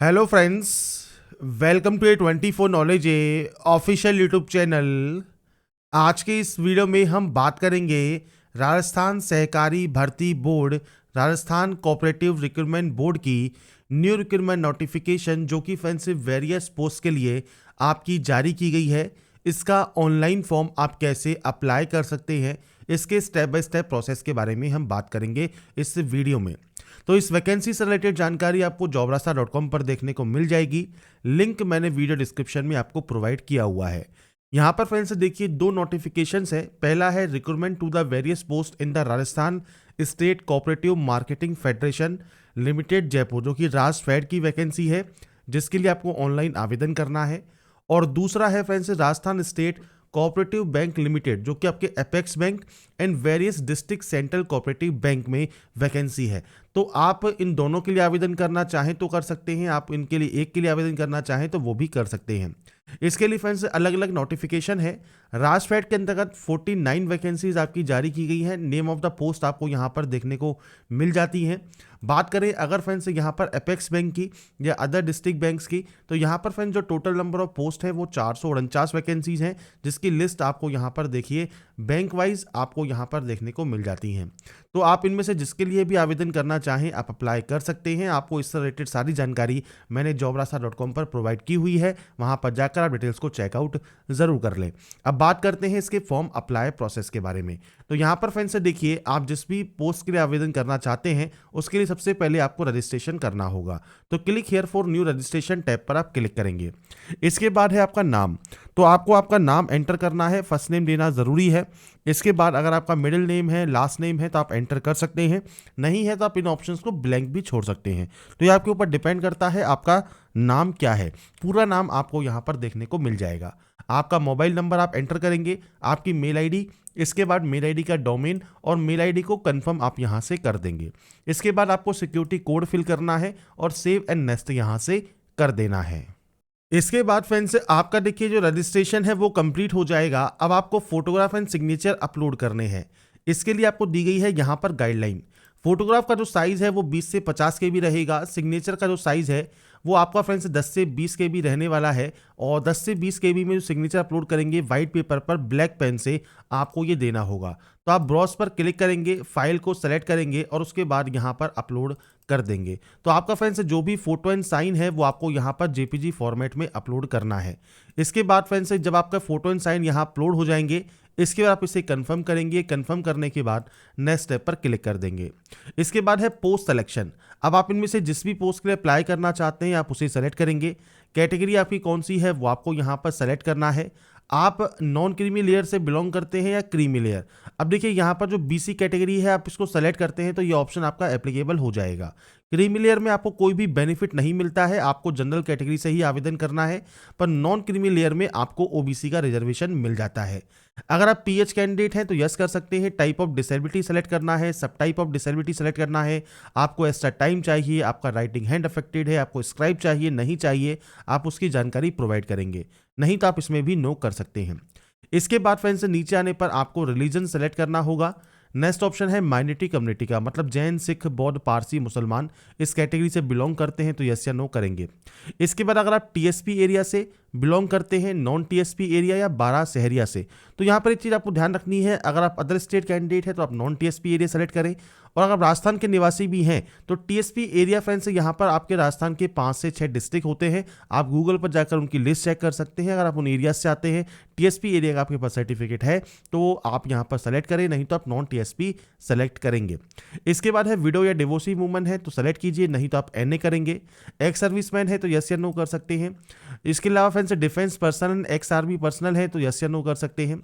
Hello friends, welcome to a 24 knowledge a official YouTube channel. आज के इस video में हम बात करेंगे राजस्थान सहकारी भर्ती board, Rajasthan cooperative recruitment board की न्यू रिक्रूटमेंट नोटिफिकेशन जो कि फ्रेंड्स वेरियस पोस्ट के लिए आपकी जारी की गई है। इसका ऑनलाइन फॉर्म आप कैसे अप्लाई कर सकते हैं, इसके स्टेप बाय स्टेप प्रोसेस के बारे में हम बात करेंगे इस वीडियो में। तो इस वैकेंसी से रिलेटेड जानकारी आपको jobrasta.com पर देखने को मिल जाएगी। लिंक मैंने वीडियो डिस्क्रिप्शन में आपको प्रोवाइड किया हुआ है। यहाँ पर फ्रेंड्स देखिए दो नोटिफिकेशंस है। पहला है recruitment to the various post in the Rajasthan state cooperative marketing federation limited Jaipur, जो कि राजफेड की वैकेंसी है, जिसके लिए आपको ऑनलाइन आवेदन करना है। और दूसरा है friends Rajasthan state cooperative bank limited, जो कि आपके apex bank and various district central cooperative bank में वैकेंसी है। तो आप इन दोनों के लिए आवेदन करना चाहें तो कर सकते हैं, आप इनके लिए एक के लिए आवेदन करना चाहें तो वो भी कर सकते हैं। इसके लिए फ्रेंड्स अलग अलग नोटिफिकेशन है। राजफेड के अंतर्गत 49 वैकेंसीज आपकी जारी की गई है। नेम ऑफ द पोस्ट आपको यहाँ पर देखने को मिल जाती हैं। बात करें अगर फ्रेंड्स यहाँ पर एपेक्स बैंक की या अदर डिस्ट्रिक्ट बैंक्स की, तो यहाँ पर फ्रेंड्स जो टोटल नंबर ऑफ पोस्ट है वो 449 वैकेंसीज हैं, जिसकी लिस्ट आपको यहाँ पर देखिए बैंक वाइज आपको यहाँ पर देखने को मिल जाती हैं। तो आप इनमें से जिसके लिए भी आवेदन करना चाहें आप अप्लाई कर सकते हैं। आपको इससे रिलेटेड सारी जानकारी मैंने jobrasta.com पर प्रोवाइड की हुई है, वहाँ पर जाकर आप डिटेल्स को चेकआउट ज़रूर कर लें। अब बात करते हैं इसके फॉर्म अप्लाई प्रोसेस के बारे में। तो यहाँ पर फ्रेंड्स देखिए आप जिस भी पोस्ट के लिए आवेदन करना चाहते हैं उसके लिए सबसे पहले आपको रजिस्ट्रेशन करना होगा। तो click here for new registration tab पर आप क्लिक करेंगे। इसके बाद है आपका नाम, तो आपको आपका नाम एंटर करना है, फर्स्ट नेम देना ज़रूरी है। इसके बाद अगर आपका मिडिल नेम है, लास्ट नेम है तो आप एंटर कर सकते हैं, नहीं है तो आप इन ऑप्शंस को ब्लैंक भी छोड़ सकते हैं। तो ये आपके ऊपर डिपेंड करता है आपका नाम क्या है। पूरा नाम आपको यहाँ पर देखने को मिल जाएगा। आपका मोबाइल नंबर आप एंटर करेंगे, आपकी मेल आईडी, इसके बाद मेल आईडी का डोमेन और मेल आईडी को कंफर्म आप यहाँ से कर देंगे। इसके बाद आपको सिक्योरिटी कोड फिल करना है और सेव एंड नेक्स्ट यहाँ से कर देना है। इसके बाद फ्रेंड्स आपका देखिए जो रजिस्ट्रेशन है वो कंप्लीट हो जाएगा। अब आपको फोटोग्राफ एंड सिग्नेचर अपलोड करने हैं। इसके लिए आपको दी गई है यहाँ पर गाइडलाइन। फोटोग्राफ का जो साइज़ है वो 20 से 50 के भी रहेगा। सिग्नेचर का जो साइज़ है वो आपका फ्रेंड्स 10 से 20 के भी रहने वाला है। और 10 से 20 के बी में जो सिग्नेचर अपलोड करेंगे वाइट पेपर पर ब्लैक पेन से आपको ये देना होगा। तो आप ब्राउज पर क्लिक करेंगे, फाइल को सेलेक्ट करेंगे और उसके बाद यहाँ पर अपलोड कर देंगे। तो आपका फ्रेंड्स जो भी फोटो एंड साइन है वो आपको यहाँ पर जेपीजी फॉर्मेट में अपलोड करना है। इसके बाद फ्रेंड्स जब आपका फोटो एंड साइन यहाँ अपलोड हो जाएंगे, इसके बाद आप इसे कंफर्म करेंगे। कंफर्म करने के बाद नेक्स्ट स्टेप पर क्लिक कर देंगे। इसके बाद है पोस्ट सिलेक्शन। अब आप इनमें से जिस भी पोस्ट के लिए अप्लाई करना चाहते हैं आप उसे सेलेक्ट करेंगे। कैटेगरी आपकी कौन सी है वो आपको यहाँ पर सेलेक्ट करना है। आप नॉन क्रीमी लेयर से बिलोंग करते हैं या क्रीमी लेयर। अब देखिए यहाँ पर जो बीसी कैटेगरी है आप इसको सेलेक्ट करते हैं तो ये ऑप्शन आपका एप्लीकेबल हो जाएगा। क्रीमी लेयर में आपको कोई भी बेनिफिट नहीं मिलता है, आपको जनरल कैटेगरी से ही आवेदन करना है। पर नॉन क्रीमी लेयर में आपको ओबीसी का रिजर्वेशन मिल जाता है। अगर आप पीएच कैंडिडेट हैं तो यस कर सकते हैं। टाइप ऑफ डिसेबिलिटी सेलेक्ट करना है, सब टाइप ऑफ डिसेबिलिटी सेलेक्ट करना है। आपको एक्स्ट्रा टाइम चाहिए, आपका राइटिंग हैंड अफेक्टेड है, आपको स्क्राइब चाहिए, नहीं चाहिए, आप उसकी जानकारी प्रोवाइड करेंगे, नहीं तो आप इसमें भी नो कर सकते हैं। इसके बाद फ्रेंड्स नीचे आने पर आपको रिलीजन सेलेक्ट करना होगा। नेक्स्ट ऑप्शन है माइनॉरिटी कम्युनिटी का, मतलब जैन, सिख, बौद्ध, पारसी, मुसलमान इस कैटेगरी से बिलोंग करते हैं तो यस या नो करेंगे। इसके बाद अगर आप टीएसपी एरिया से बिलोंग करते हैं, नॉन टीएसपी एरिया या 12 शहरिया से, तो यहाँ पर एक चीज़ आपको ध्यान रखनी है। अगर आप अदर स्टेट कैंडिडेट है तो आप नॉन टीएसपी एरिया सेलेक्ट करें। और अगर राजस्थान के निवासी भी हैं तो टीएसपी एरिया फ्रेंड्स यहाँ पर आपके राजस्थान के 5 से 6 डिस्ट्रिक्ट होते हैं। आप गूगल पर जाकर उनकी लिस्ट चेक कर सकते हैं। अगर आप उन एरिया से आते हैं, टीएसपी एरिया का आपके पास सर्टिफिकेट है तो आप यहाँ पर सेलेक्ट करें, नहीं तो आप नॉन टीएसपी सेलेक्ट करेंगे। इसके बाद है विडो या डिवोर्सी वुमन है तो सेलेक्ट कीजिए, नहीं तो आप एनए करेंगे। एक्स सर्विसमैन है तो यस या नो कर सकते हैं। इसके अलावा friends defence person, ex army personnel है तो यस या नो कर सकते हैं।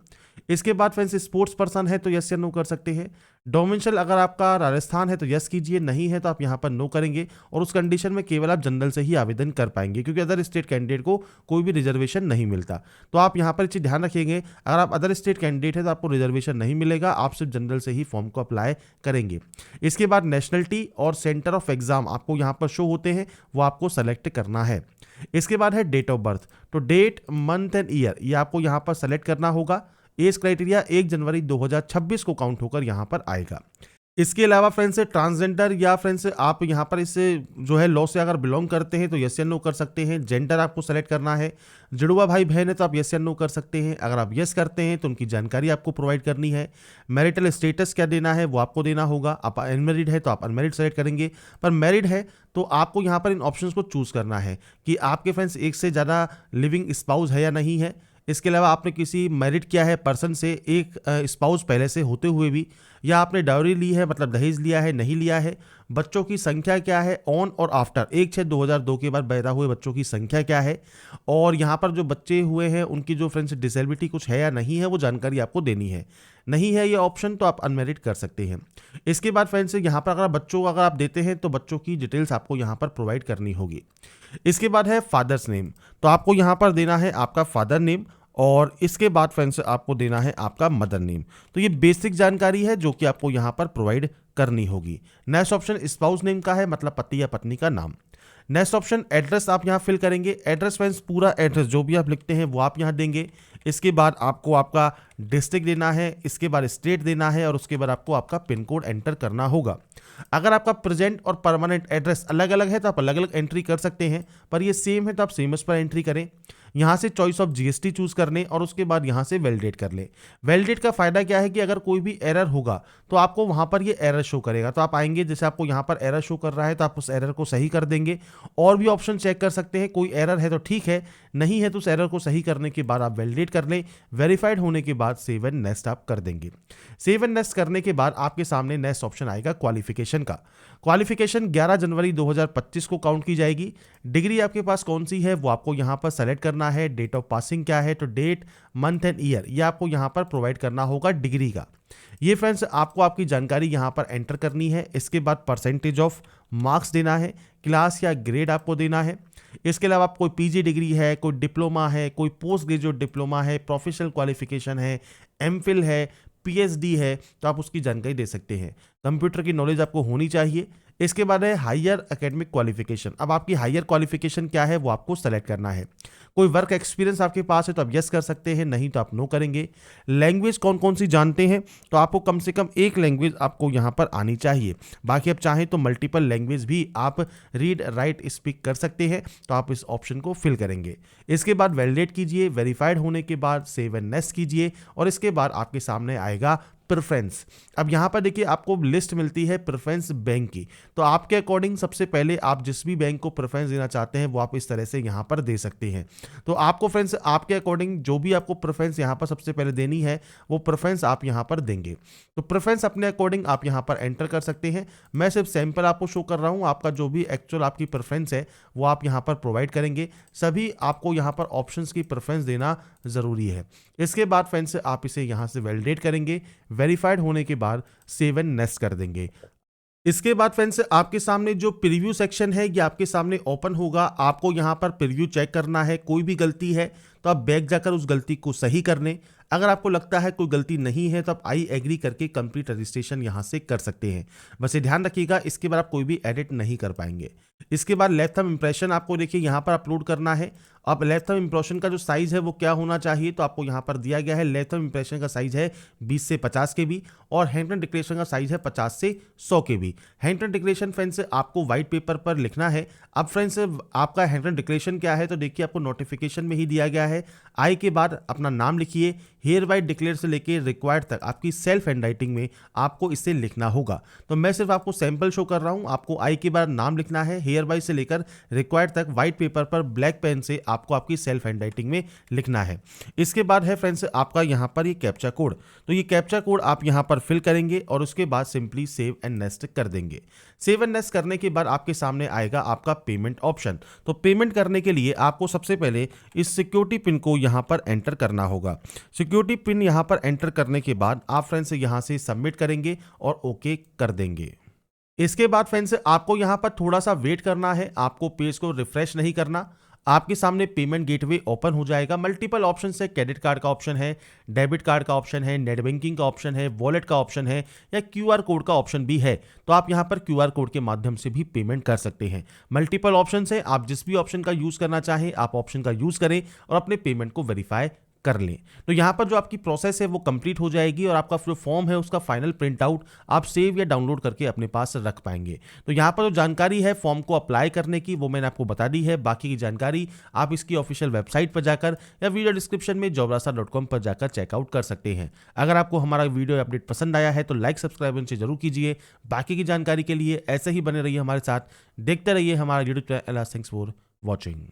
इसके बाद फ्रेंड्स स्पोर्ट्स पर्सन है तो यस या नो कर सकते हैं। डोमेंशियल अगर आपका राजस्थान है तो यस कीजिए, नहीं है तो आप यहाँ पर नो करेंगे। और उस कंडीशन में केवल आप जनरल से ही आवेदन कर पाएंगे, क्योंकि अदर स्टेट कैंडिडेट को कोई भी रिजर्वेशन नहीं मिलता। तो आप यहाँ पर एक चीज़ ध्यान रखिएगा, अगर आप अदर स्टेट कैंडिडेट है तो आपको रिजर्वेशन नहीं मिलेगा, आप सिर्फ जनरल से ही फॉर्म को अप्लाई करेंगे। इसके बाद नेशनलिटी और सेंटर ऑफ एग्जाम आपको यहाँ पर शो होते हैं, वो आपको सेलेक्ट करना है। इसके बाद है डेट ऑफ बर्थ, तो डेट, मंथ एंड ईयर ये आपको यहाँ पर सेलेक्ट करना होगा। एज क्राइटेरिया 1 जनवरी 2026 को काउंट होकर यहाँ पर आएगा। इसके अलावा फ्रेंड्स ट्रांसजेंडर या फ्रेंड्स आप यहाँ पर इससे जो है लॉ से अगर बिलोंग करते हैं तो यस या नो कर सकते हैं। जेंडर आपको सेलेक्ट करना है। जुड़वा भाई बहन है तो आप यस या नो कर सकते हैं। अगर आप यस करते हैं तो उनकी जानकारी आपको प्रोवाइड करनी है। मैरिटल स्टेटस क्या देना है वो आपको देना होगा। आप अनमैरिड है तो आप अनमैरिड सेलेक्ट करेंगे, पर मैरिड है तो आपको यहाँ पर इन ऑप्शंस को चूज करना है कि आपके फ्रेंड्स एक से ज़्यादा लिविंग स्पाउस है या नहीं है। इसके अलावा आपने किसी मैरिड किया है पर्सन से एक स्पाउस पहले से होते हुए भी, या आपने डाउरी ली है मतलब दहेज लिया है नहीं लिया है। बच्चों की संख्या क्या है ऑन और आफ्टर 1/6/2002 के बाद पैदा हुए बच्चों की संख्या क्या है, और यहाँ पर जो बच्चे हुए हैं उनकी जो फ्रेंड्स डिसेबिलिटी कुछ है या नहीं है वो जानकारी आपको देनी है। नहीं है ये ऑप्शन तो आप अनमैरिड कर सकते हैं। इसके बाद फ्रेंड्स यहाँ पर अगर बच्चों को अगर आप देते हैं तो बच्चों की डिटेल्स आपको यहाँ पर प्रोवाइड करनी होगी। इसके बाद है फादर्स नेम, तो आपको यहाँ पर देना है आपका फादर नेम, और इसके बाद फ्रेंड्स आपको देना है आपका मदर नेम। तो ये बेसिक जानकारी है जो कि आपको यहाँ पर प्रोवाइड करनी होगी। नेक्स्ट ऑप्शन स्पाउस नेम का है, मतलब पति या पत्नी का नाम। नेक्स्ट ऑप्शन एड्रेस आप यहाँ फिल करेंगे। एड्रेस फ्रेंड्स पूरा एड्रेस जो भी आप लिखते हैं वो आप यहाँ देंगे। इसके बाद आपको आपका डिस्ट्रिक्ट देना है, इसके बाद स्टेट देना है, और उसके बाद आपको आपका पिन कोड एंटर करना होगा। अगर आपका प्रेजेंट और परमानेंट एड्रेस अलग अलग है तो आप अलग अलग एंट्री कर सकते हैं, पर ये सेम है तो आप सेम पर एंट्री करें। यहाँ से चॉइस ऑफ जीएसटी चूज कर लें और उसके बाद यहाँ से वैलिडेट कर लें। वैलिडेट का फायदा क्या है कि अगर कोई भी एरर होगा तो आपको वहाँ पर ये एरर शो करेगा, तो आप आएंगे जैसे आपको यहाँ पर एरर शो कर रहा है तो आप उस एरर को सही कर देंगे। और भी ऑप्शन चेक कर सकते हैं, कोई एरर है तो ठीक है, नहीं है तो उस एरर को सही करने के बाद आप वैलिडेट कर लें। वेरीफाइड होने के बाद सेव एंड नेक्स्ट आप कर देंगे। सेव एंड नेक्स्ट करने के बाद आपके सामने नेक्स्ट ऑप्शन आएगा क्वालिफिकेशन का। क्वालिफिकेशन 11 जनवरी 2025 को काउंट की जाएगी। डिग्री आपके पास कौन सी है वो आपको यहाँ पर सेलेक्ट करना है। डेट ऑफ पासिंग क्या है, तो डेट मंथ एंड ईयर ये आपको यहाँ पर प्रोवाइड करना होगा डिग्री का। ये फ्रेंड्स आपको आपकी जानकारी यहाँ पर एंटर करनी है। इसके बाद परसेंटेज ऑफ मार्क्स देना है, क्लास या ग्रेड आपको देना है। इसके अलावा आप कोई पीजी डिग्री है, कोई डिप्लोमा है, कोई पोस्ट ग्रेजुएट डिप्लोमा है, प्रोफेशनल क्वालिफिकेशन है, एमफिल है, पीएचडी है, तो आप उसकी जानकारी दे सकते हैं। कंप्यूटर की नॉलेज आपको होनी चाहिए। इसके बाद है हायर एकेडमिक क्वालिफिकेशन। अब आपकी हायर क्वालिफिकेशन क्या है वो आपको सेलेक्ट करना है। कोई वर्क एक्सपीरियंस आपके पास है तो आप यस कर सकते हैं, नहीं तो आप नो करेंगे। लैंग्वेज कौन कौन सी जानते हैं, तो आपको कम से कम एक लैंग्वेज आपको यहाँ पर आनी चाहिए। बाकी आप चाहें तो मल्टीपल लैंग्वेज भी आप रीड राइट स्पीक कर सकते हैं, तो आप इस ऑप्शन को फिल करेंगे। इसके बाद वैलिडेट कीजिए। वेरीफाइड होने के बाद सेव एंड नेक्स्ट कीजिए, और इसके बाद आपके सामने आएगा प्रेफरेंस। अब यहाँ पर देखिए आपको लिस्ट मिलती है प्रेफरेंस बैंक की, तो आपके अकॉर्डिंग सबसे पहले आप जिस भी बैंक को प्रेफरेंस देना चाहते हैं वो आप इस तरह से यहाँ पर दे सकते हैं। तो आपको फ्रेंड्स आपके अकॉर्डिंग जो भी आपको प्रेफरेंस यहाँ पर सबसे पहले देनी है वो प्रेफरेंस आप यहाँ पर देंगे। तो प्रेफरेंस अपने अकॉर्डिंग आप यहाँ पर एंटर कर सकते हैं। मैं सिर्फ सैंपल आपको शो कर रहा हूँ, आपका जो भी एक्चुअल आपकी प्रेफरेंस है वो आप यहाँ पर प्रोवाइड करेंगे। सभी आपको यहाँ पर ऑप्शंस की प्रेफरेंस देना ज़रूरी है। इसके बाद फ्रेंड्स आप इसे यहाँ से वैलिडेट करेंगे। वेरीफाइड होने के बाद सेव एंड नेक्स्ट कर देंगे। इसके बाद फ्रेंड्स आपके सामने जो प्रीव्यू सेक्शन है ये आपके सामने ओपन होगा। आपको यहाँ पर प्रीव्यू चेक करना है। कोई भी गलती है तो आप बैक जाकर उस गलती को सही कर लें। अगर आपको लगता है कोई गलती नहीं है तो आप आई एग्री करके कंप्लीट रजिस्ट्रेशन यहाँ से कर सकते हैं। बस ये ध्यान रखिएगा इसके बाद आप कोई भी एडिट नहीं कर पाएंगे। इसके बाद लेफ्ट थंब इंप्रेशन आपको देखिए यहाँ पर अपलोड करना है। अब लेफ्ट थंब इंप्रेशन का जो साइज है वो क्या होना चाहिए, तो आपको यहाँ पर दिया गया है। लेफ्ट थंब इंप्रेशन का साइज है 20 से 50 KB और हैंडरिटन डिक्लेरेशन का साइज है 50 से 100 KB। हैंडरिटन डिक्लेरेशन फ्रेंड्स आपको व्हाइट पेपर पर लिखना है। अब फ्रेंड्स आपका हैंडरिटन डिक्लेरेशन क्या है, तो देखिए आपको नोटिफिकेशन में ही दिया गया है। आई के बाद अपना नाम लिखिए। हेयर बाय डिक्लेयर से लेके रिक्वायर्ड तक आपकी सेल्फ हैंड राइटिंग में आपको इसे लिखना होगा। तो मैं सिर्फ आपको सैंपल शो कर रहा हूं। आपको आई के बाद नाम लिखना है, हेयर बाय से लेकर रिक्वायर्ड तक व्हाइट पेपर पर ब्लैक पेन से आपको आपकी सेल्फ हैंड राइटिंग में लिखना है। इसके बाद है फ्रेंड्स आपका यहाँ पर ये कैप्चा कोड। तो ये कैप्चा कोड आप यहाँ पर फिल करेंगे और उसके बाद सिंपली सेव एंड नेक्स्ट कर देंगे। सेव एंड नेक्स्ट करने के बाद आपके सामने आएगा आपका पेमेंट ऑप्शन। तो पेमेंट करने के लिए आपको सबसे पहले इस सिक्योरिटी पिन को यहाँ पर एंटर करना होगा। सिक्योरिटी पिन यहाँ पर एंटर करने के बाद आप फ्रेंड्स यहाँ से सबमिट करेंगे और ओके कर देंगे। इसके बाद फ्रेंड्स आपको यहाँ पर थोड़ा सा वेट करना है। आपको पेज को रिफ्रेश नहीं करना। आपके सामने पेमेंट गेटवे ओपन हो जाएगा। मल्टीपल ऑप्शन है, क्रेडिट कार्ड का ऑप्शन है, डेबिट कार्ड का ऑप्शन है, नेट बैंकिंग का ऑप्शन है, वॉलेट का ऑप्शन है या क्यूआर कोड का ऑप्शन भी है। तो आप यहां पर क्यूआर कोड के माध्यम से भी पेमेंट कर सकते हैं। मल्टीपल ऑप्शन है, आप जिस भी ऑप्शन का यूज करना चाहें आप ऑप्शन का यूज करें और अपने पेमेंट को वेरीफाई कर लें। तो यहाँ पर जो आपकी प्रोसेस है वो कंप्लीट हो जाएगी और आपका जो फॉर्म है उसका फाइनल प्रिंट आउट आप सेव या डाउनलोड करके अपने पास रख पाएंगे। तो यहाँ पर जो जानकारी है फॉर्म को अप्लाई करने की वो मैंने आपको बता दी है। बाकी की जानकारी आप इसकी ऑफिशियल वेबसाइट पर जाकर या वीडियो डिस्क्रिप्शन में jobrasa.com पर जाकर चेकआउट कर सकते हैं। अगर आपको हमारा वीडियो अपडेट पसंद आया है तो लाइक सब्सक्राइब इनसे जरूर कीजिए। बाकी की जानकारी के लिए ऐसे ही बने रहिए हमारे साथ, देखते रहिए हमारा YouTube channel. Thanks for watching.